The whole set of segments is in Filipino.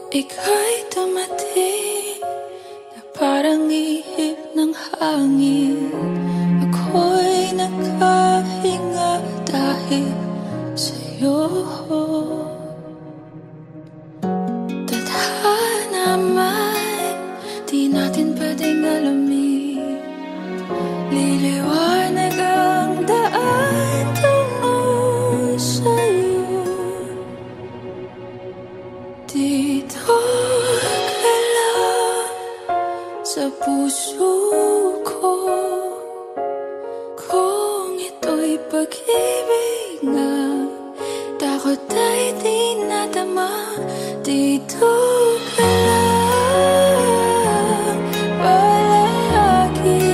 Ika'y dumating na parang ihip ng hangin. Ako'y nakahinga dahil sa'yo. Tadhana man, di natin pwedeng alamin. Liliwanag ang daan tungo sa'yo. Dito ka lang sa puso ko. Kung ito'y pag-ibig nga, takot ay di nadama. Dito ka lang palagi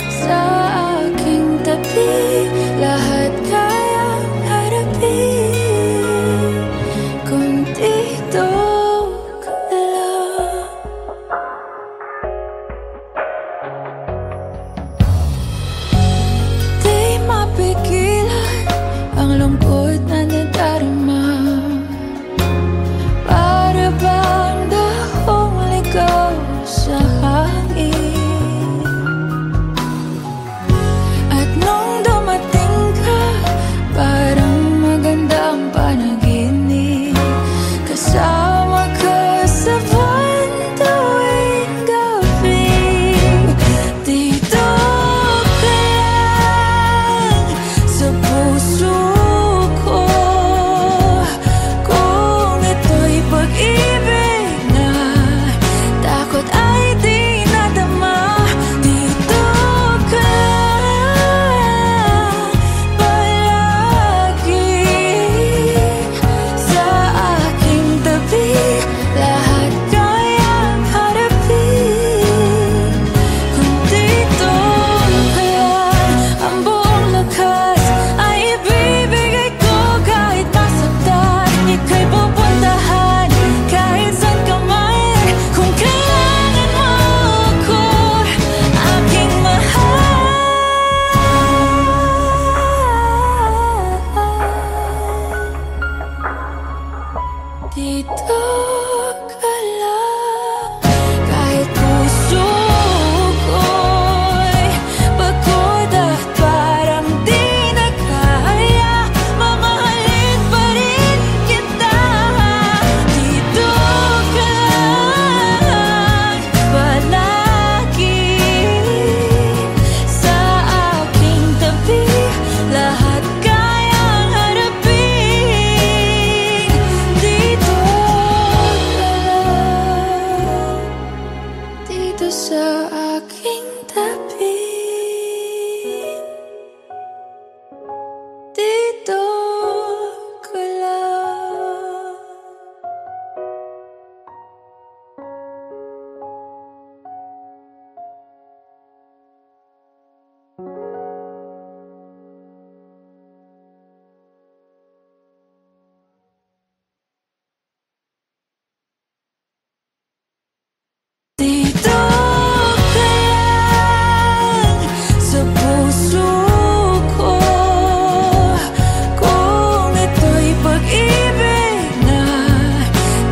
sa aking tabi. Lahat kayang harapin kung dito ka lang. Di mapigilan ang lungkot na nadarama. Para bang dahong ligaw sa hangin. At nung dumating ka, parang magandang panaginip. Kasama ka sa buwan tuwing gabi. Dito ka lang sa puso ko. Kung ito'y pag-ibig na, takot ay di nadama. Dito ka lang palagi sa aking tabi. Lahat kayang harapin kung dito ka lang. Ang buong lakas ay ibibigay ko kahit masaktan. Ika'y pupuntahan kahit saan ka man. Kung kailangan mo ako, aking mahal. Dito ka lang kahit puso ko'y pagod at parang di na kaya. Mamahalin pa rin kita. Dito ka lang palagi sa aking tabi. Lahat kayang harapin. Dito ka lang, dito sa aking tabi. Dito ka lang. Dito ka lang sa puso ko. Kung ito'y pag-ibig na,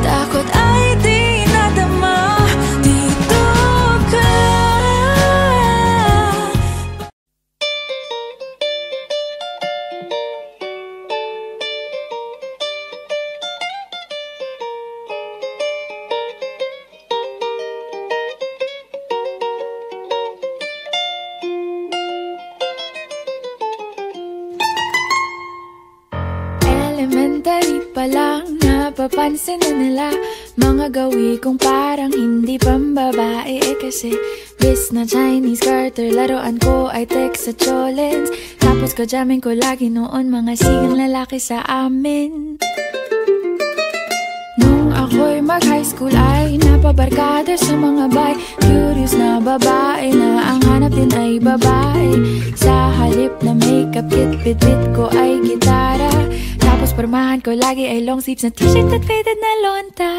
takot ay di nadama. Dito ka lang. Elementary pa lang, napapansin na nila mga gawi kong parang hindi pambabae. Kasi bis na Chinese Carter, laruan ko ay text sa cholens. Tapos kajamin ko lagi noon mga sigang lalaki sa amin. Nung ako'y mag-high school ay napabarkada sa mga bay. Curious na babae na ang hanap din ay babae. Sa halip na makeup kit, bit-bit ko ay gitara. Tapos pormahan ko lagi ay long sleeves na t-shirt at faded na lonta.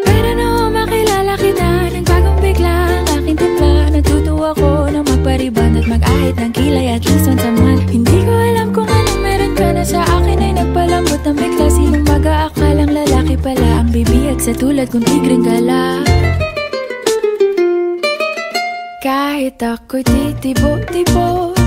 Pero nung makilala kita, nagbagong bigla ang aking timpla. Natutuwa ko na magpariban at mag-ahit ng kilay at least once a month. Hindi ko alam kung anong meron ka na sa akin ay nagpalambot ng bigla. Sinong mag sa tulad kong tigring gala. Kahit ako'y titibok-tibok,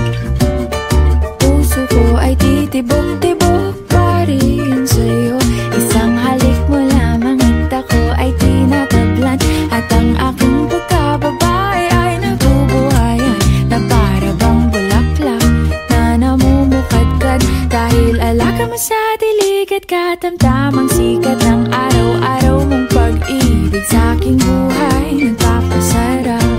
puso ko ay titibok-tibok pa rin sa'yo. Isang halik mo lamang at ako ay tinatablan, at ang aking pagkababae ay nabubuhayan na para bang bulaklak na namumukadkad. Dahil alaka mo sa dilig at katamtamang sikat ng araw-araw mong pag-ibig sa aking buhay nagpapasarap.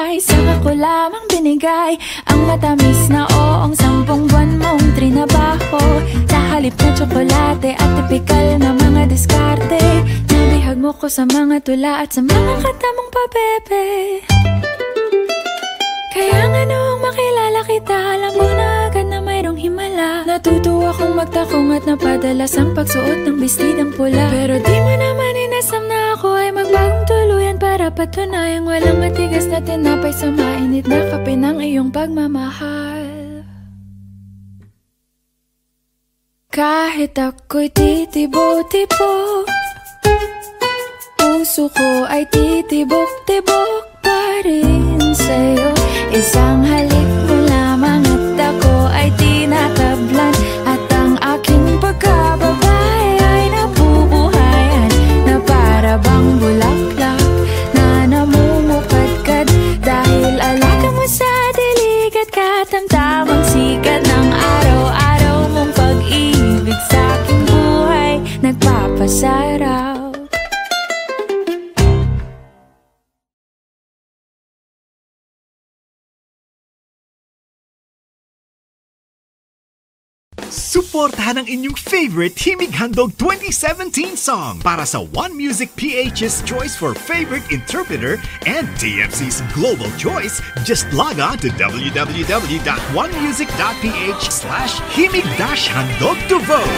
Isang ako lamang binigay ang matamis na oong 10 buwan mong trinabaho. Sa halip na tsokolate at tipikal na mga diskarte, nabihag mo ko sa mga tula at sa mga katamong pabebe. Kaya nga noong makilala kita, alam ko na agad na mayroong himala. Natutuwa kong magtakong at napadalas ang pagsuot ng bestidang pula. Pero di mo naman inasam na ako ay magbagong tuluyan para patunayang walang matigas na tinapay sa mainit na kape ng iyong pagmamahal. Kahit ako'y titibo-tibo, puso ko ay titibok-tibok pa rin sa'yo. Isang halik mo lamang at ako ay tinatablan, at ang aking pagkababae ay nabubuhayan na para bang bulaklak na namumukadkad. Dahil alaka mo sa dilig at katamtamang sikat ng araw-araw mong pag-ibig sa aking buhay nagpapasarap. Suportahan ang inyong favorite Himig Handog 2017 song para sa One Music PH's choice for favorite interpreter and TFC's global choice. Just log on to www.onemusic.ph/himig-handog to vote.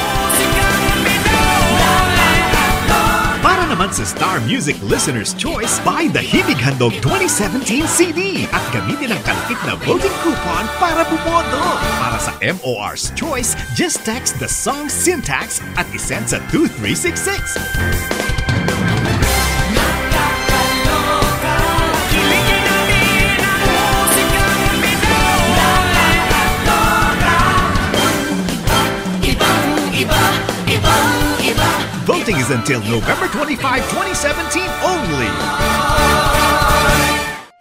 Para naman sa Star Music Listener's Choice, buy the Himig Handog 2017 CD at gamitin ang kalakip na voting coupon para bumoto. Para sa MOR's Choice, just text the song syntax at isend sa 2366. Voting is until November 25, 2017 only.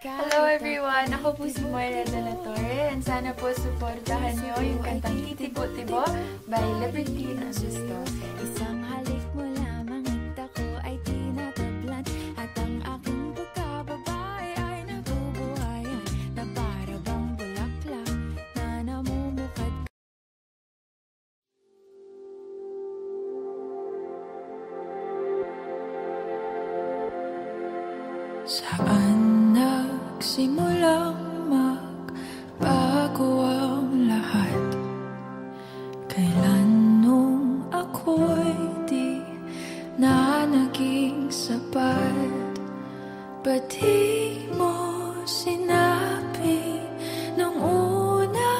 Hello everyone! Ako po si Moira de la Torre, and sana po supportahan niyo yung kantang Titibo-Tibo by Liberty Nasusto. Isang halik mo lamang at ako ay tinatablan, at ang aking pagkababae ay nabubuhayan na para bang bulaklak na namumukad. Saan nagsimulang magbago ang lahat? Kailan nung ako'y di na naging sapat? Ba't di mo sinabi nung una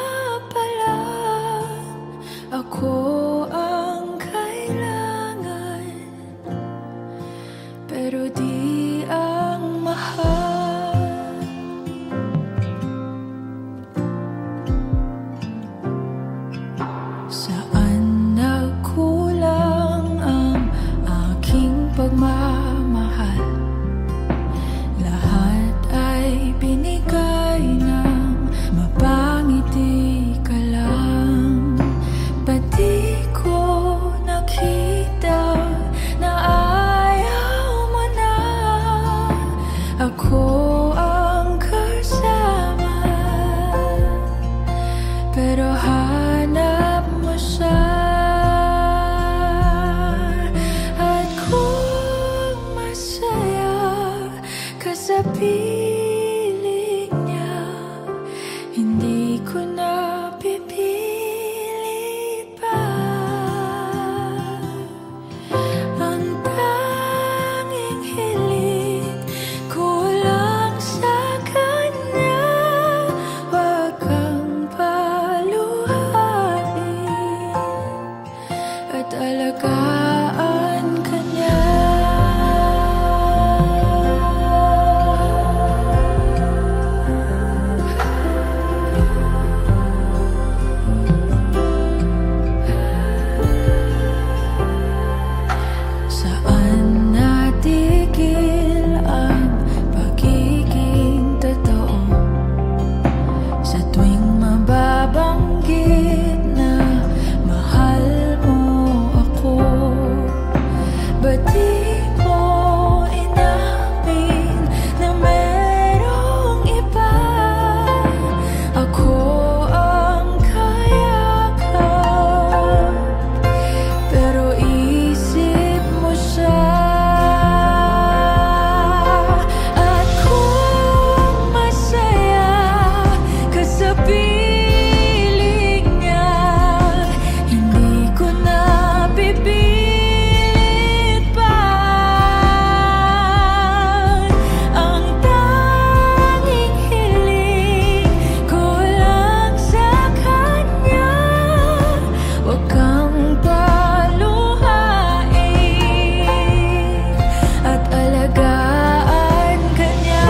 pa lang ako ang kailangan, pero di ang mahal? Saan nagkulang ang aking pagmamahal? Lahat ay binigay ng mapangiti ka lang. Ba't di ko nakita na ayaw mo na ako ang kasama? Pero hanap mo siya, at kung masaya ka sa piling niya, hiling ko lang sa kanya. Huwag kang paluhain at alagaan ka niya. Saan natigil ang pagiging totoo? Sa tuwing mababanggit na mahal mo ako, ba't di mo inamin na merong iba? Ako ang kayakap, pero isip mo siya. At kung masaya ka sa piling niya, hindi ko na pipilit pa. Ang tanging hiling ko lang sa kanya, huwag kang paluhain at alagaan ka niya.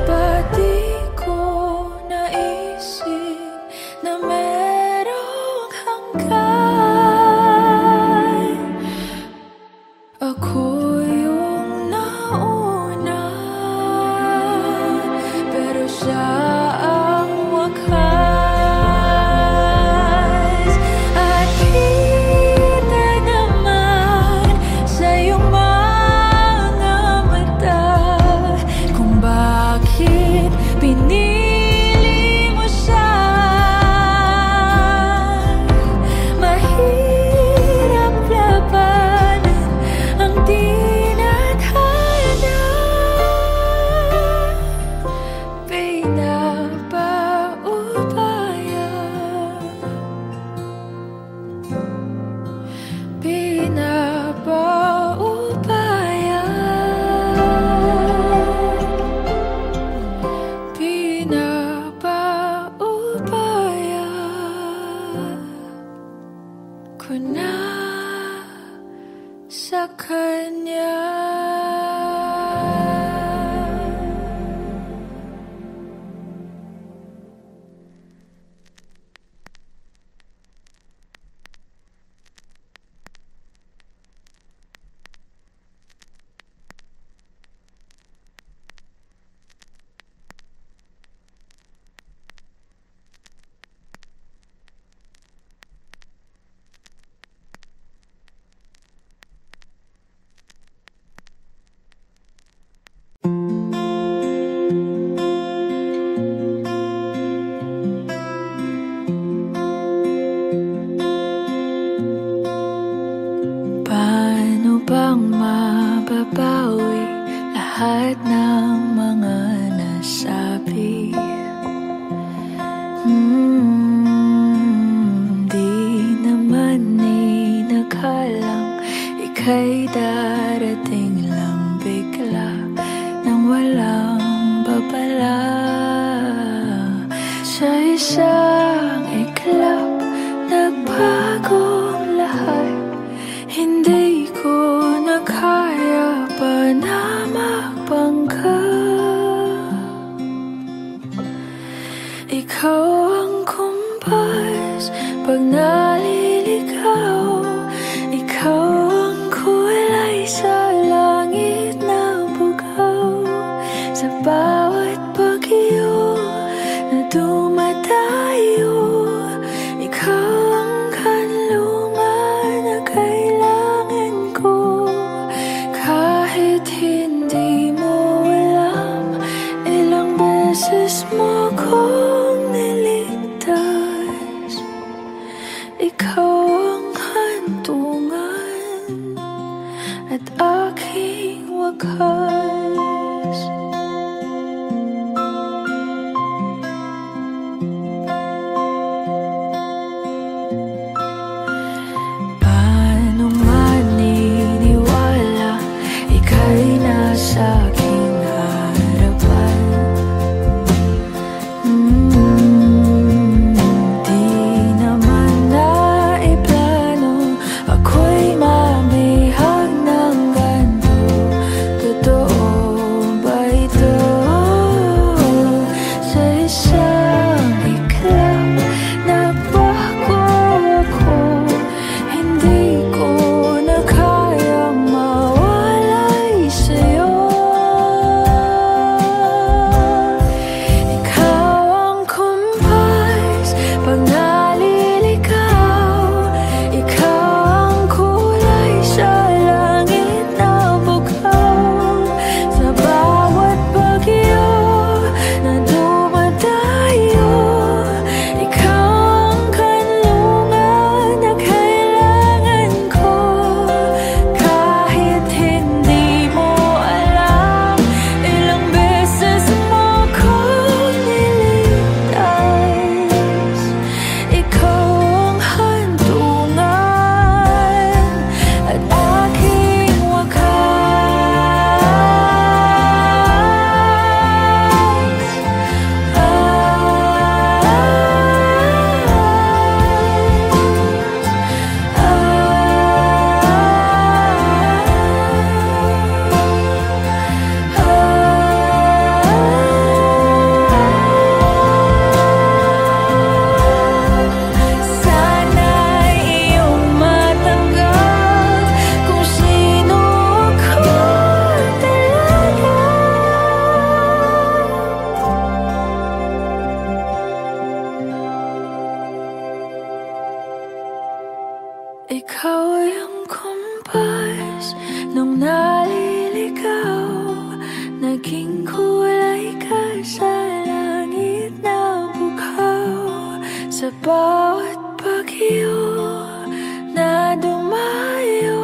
Ba't di ko naisip na merong hanggan? Ako yung nauna, pero siya ang wakas. At kita naman sa iyong mga mata kung bakit pinili mo siya. Mahirap labanan ang tinadhana. Pinapaubaya, pinapaubaya, pinapaubaya ko na sa kanya. Paano bang mababawi lahat ng mga nasabi? Di naman inakalang ika'y darating lang bigla nang walang babala. Sa isang iglap, nagbagong lahat. Hindi ko na kaya pa na magpangka. Ikaw ang kumpas pag naliligaw. Ikaw ang kulay sa langit na bugaw. Sa bawat bagyo na dumadayo, ikaw ang kanlungan na kailangan ko. Kahit hindi mo alam, ilang beses mo kong niligtas. Ikaw ang hantungan at aking wakas. Naging kulay ka sa langit na bughaw, sa bawat bagyo na dumayo.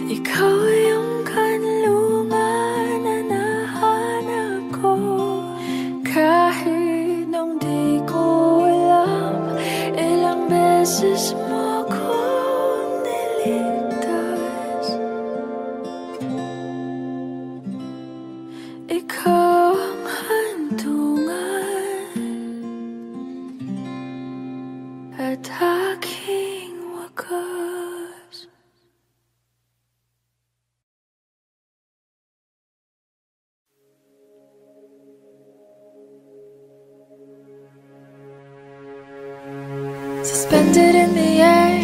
Ikaw yung kanlungan na nahanap ko, kahit nung di ko alam ilang beses mo akong niligtas. Ikaw ang hantungan at aking wakas. Suspended in the air,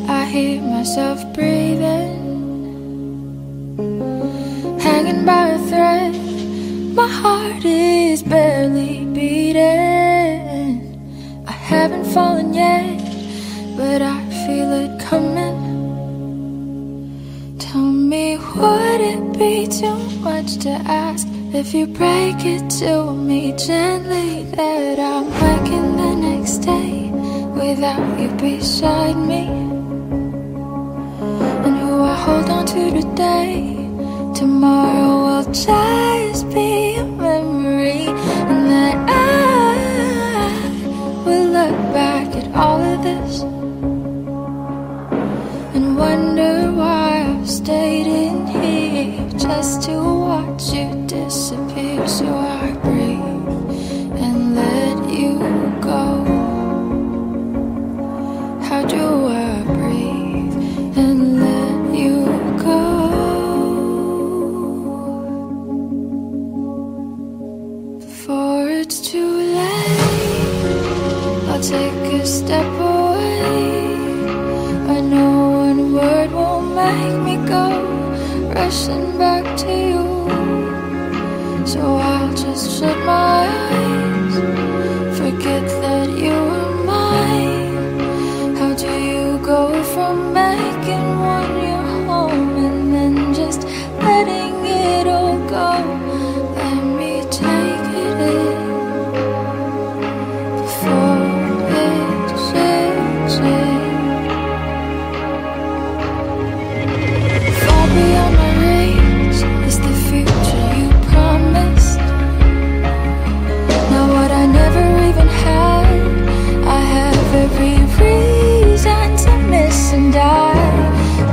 I hear myself breathing, hanging by a thread. My heart is barely beating. I haven't fallen yet, but I feel it coming. Tell me, would it be too much to ask if you break it to me gently that I'm waking the next day without you beside me? And who I hold on to today, tomorrow will just be a memory. And that I will look back at all of this and wonder why I've stayed in here just to watch you disappear. So I breathe and let you go. How do I breathe and let you go? Before it's too late, I'll take a step away. I know one word won't make me go rushing back to you. So I'll just shut my eyes, forget that you were mine. How do you go from making one your home and then just letting it all go? Let me take it in before it sinks in. Far beyond my reach is the future you promised. Now what I never even had, I have every reason to miss, and I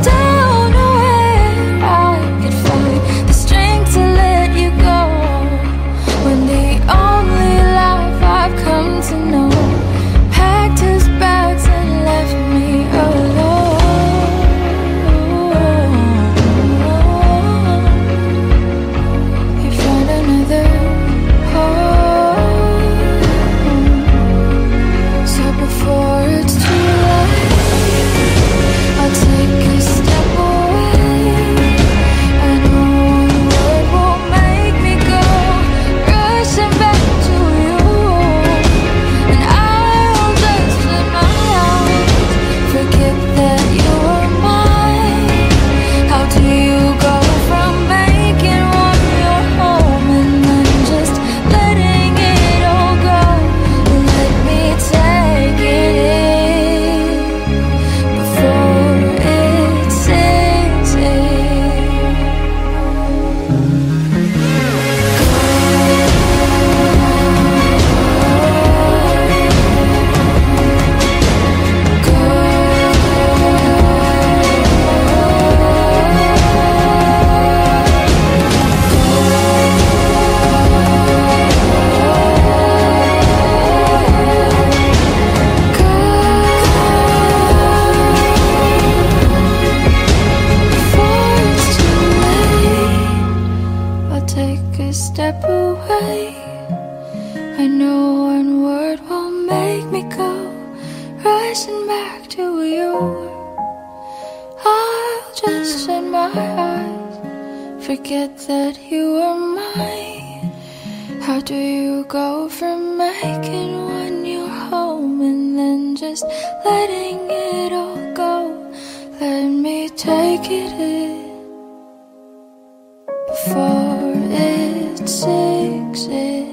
don't know where I could find the strength to let you go when the only life I've come to know packed his bags and left me alone. You found another home. So before it's too late, I'll take a step away. I know one word won't make me go rushing back to you, and I'll just shut my eyes, forget that you were mine. How do you go from making one your home and then just letting it all go? Let me take it in before it sinks in. Before it's too late, I'll take a step away. I know one word won't make me go rushing back to you. I'll just shut my eyes, forget that you were mine. How do you go from making one your home and then just letting it all go? Let me take it in before it siksik.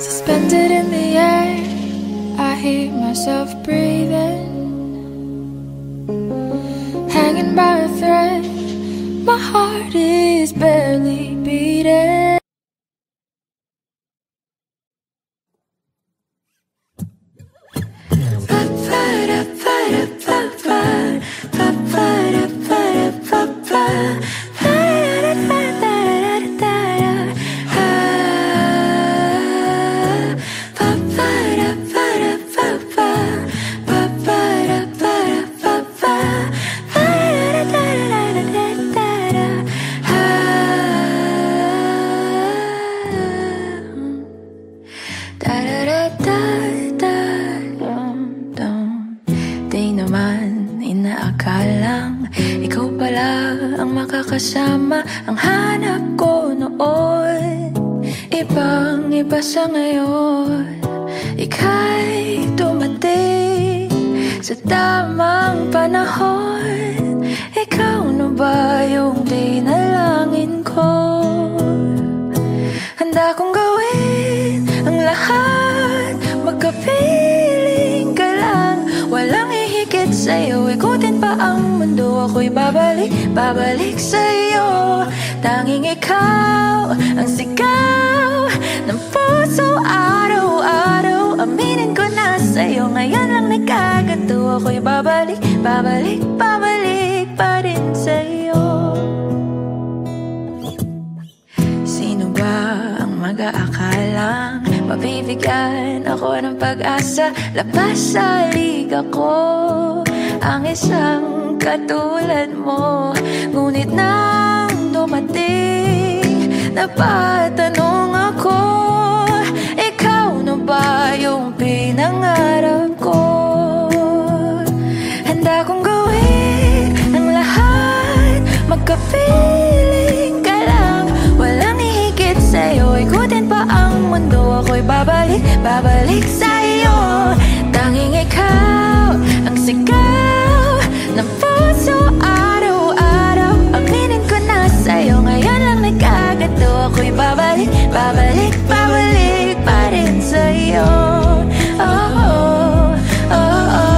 Suspended in the air, I hear myself breathing, hanging by a thread. My heart is barely beating. Kasama ang hanap ko noon, ibang-iba sa ngayon. Ika'y dumating sa tamang panahon. Ikaw na ba yung dinalangin ko? Handa kong gawin ang lahat, magkapiling ka lang. Walang ihigit sa'yo, ikutin pa ang mundo. Ako'y babalik sa'yo. Tanging ikaw ang sigaw ng puso araw-araw. Aminin ko na sa'yo, ngayon lang nagkaganto. Ako'y babalik pa rin sa'yo. Sino ba ang mag-aakalang mabibigyan ako ng pag-asa? Labas sa liga ko ang isang katulad mo. Ngunit nang dumating, napatanong ako, ikaw na ba yung pinangarap ko? Handa kong gawin ang lahat, magkapiling ka lang. Walang ihigit sa'yo, ikutin pa ang mundo. Ako'y babalik sa'yo. Tanging ikaw ang sigaw ng puso araw-araw. Aminin ko na sa'yo, ngayon lang nagkaganto. Ako'y babalik pa rin sa'yo. Oh, oh, oh, oh.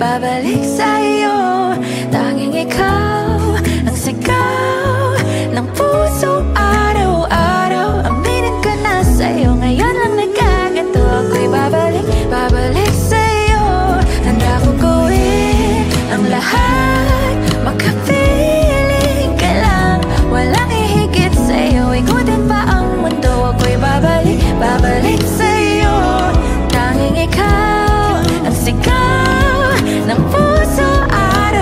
Babalik sa'yo. Tanging ikaw ang sigaw ng puso araw-araw. Aminin ko na sa'yo, ngayon lang nagkaganto. Ako'y babalik sa'yo. Handa kong gawin ang lahat, magkapiling ka lang. Walang ihigit sa'yo, ikutin pa ang mundo. Ako'y babalik sa'yo. Tanging ikaw ang sigaw ng puso araw-araw.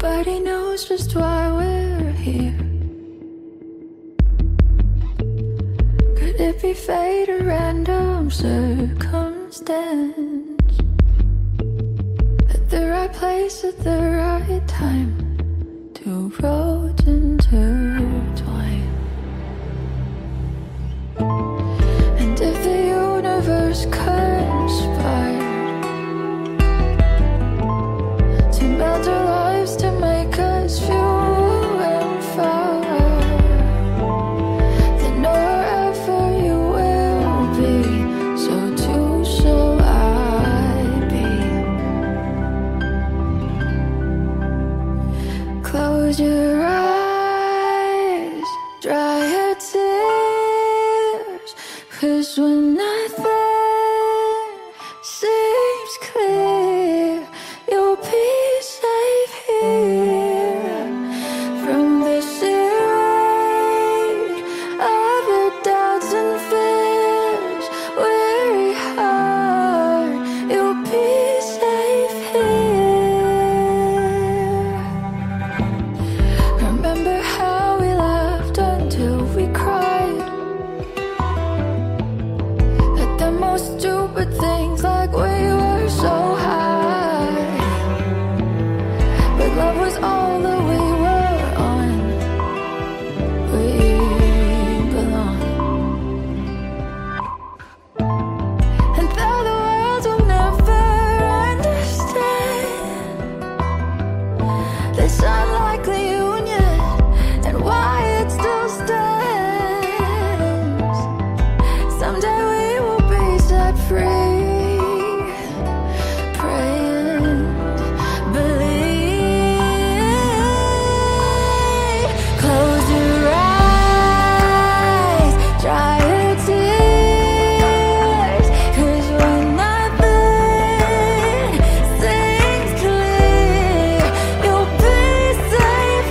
Nobody knows just why we're here. Could it be fate or random circumstance? At the right place at the right time, two roads intertwine. And if the universe conspired to melt our lives to make us few and far, then wherever you will be, so too shall I be. Close your eyes, dry your tears, 'cause when nothing seems clear, you'll be safe here. From the seed of your doubts and fears, weary heart, you'll be safe here. Remember how we laughed until we cried at the most stupid things, like we were so high. But love was all that we were on. We belong. And though the world will never understand this unlikely union and why it still stands, someday we will be set free. Pray and believe. Close your eyes, dry your tears, 'cause when nothing seems clear, you'll be safe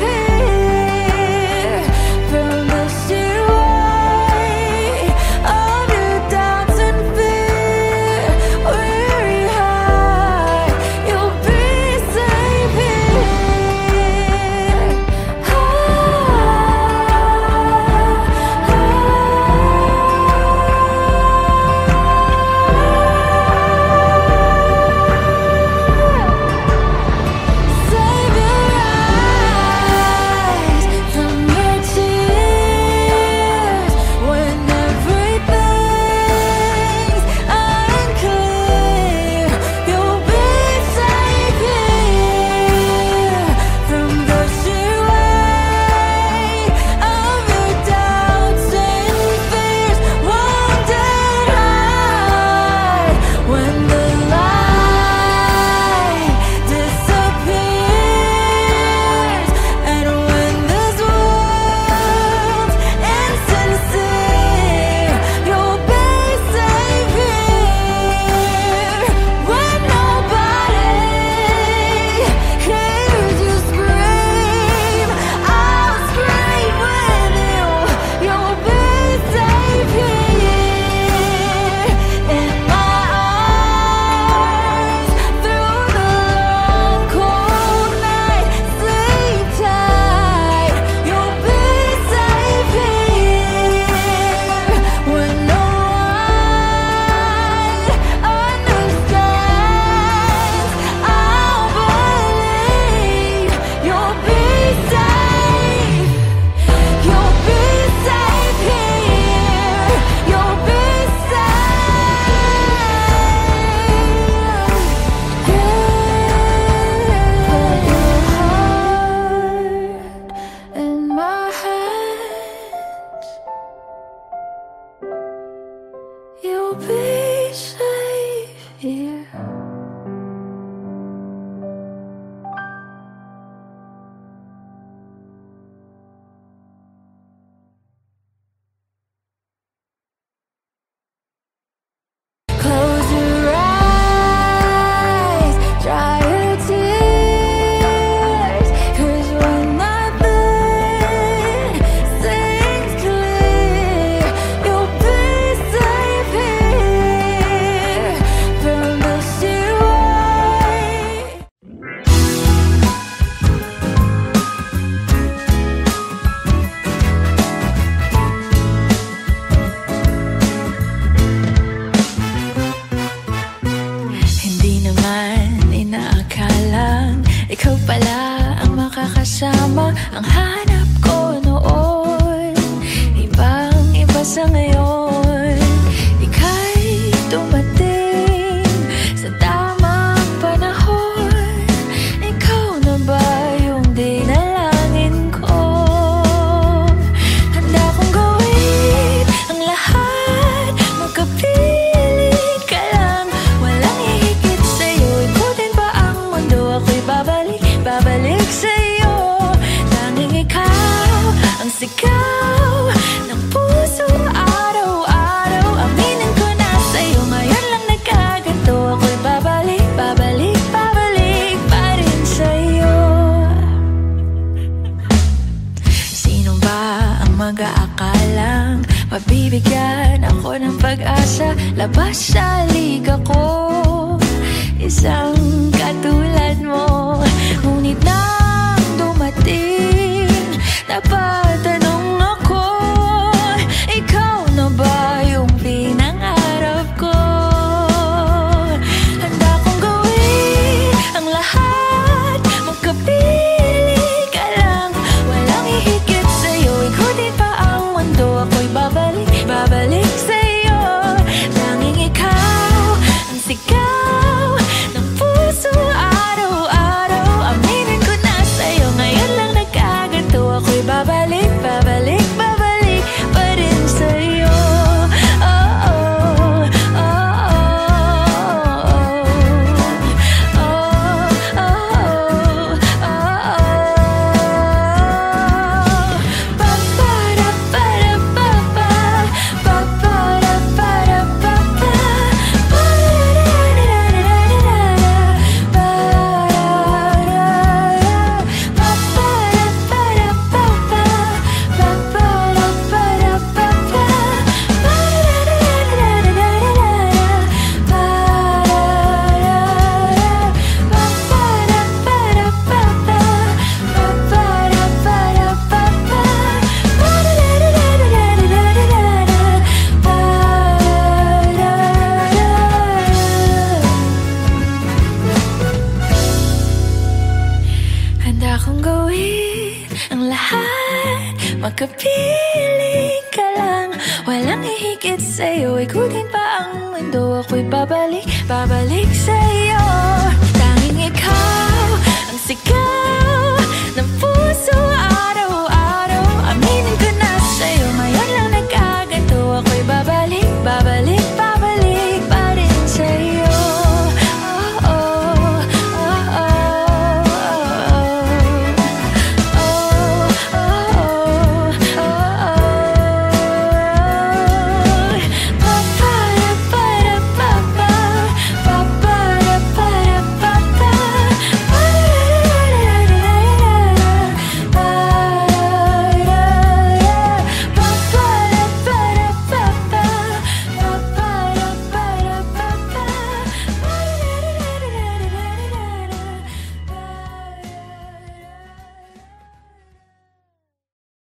makakasama ang hanap ko noon. Ibang-iba sa ngayon, ika'y dumating sa tamang panahon. Ikaw na ba yung dinalangin ko? Handa kong gawin ang lahat, magkapiling ka lang, walang hihigit sa'yo. Ikutin pa ang mundo, ako'y babalik, babalik sa'yo. Tanging ikaw ang sigaw ng puso araw-araw. Aminin ko na sa'yo, ngayon lang nagkaganto. Ako'y babalik, babalik, babalik pa rin sa'yo. Sino ba ang mag-aakalang mabibigyan ako ng pag-asa? Labas sa liga ko, isang katulad mo. Ngunit nang dumating, napatanong ako, ikaw na ba yung pinangarap ko? Handa kong gawin ang lahat, magkapili ka lang, walang hihigit sa'yo. Ikutin pa ang mundo, ako'y babalik, babalik sa'yo. Tanging ikaw ang sigaw ng puso araw-araw. Aminin ko na sa'yo, ngayon lang nagkaganto. Ako'y babalik, babalik, babalik pa rin sa'yo. Oh, oh, oh, oh, oh, oh, handa akong gawin ang lahat, magkapiling ka lang, walang hihigit sa'yo. Ikutin pa ang mundo, ako'y babalik, babalik sa'yo. Tanging ikaw ang sigaw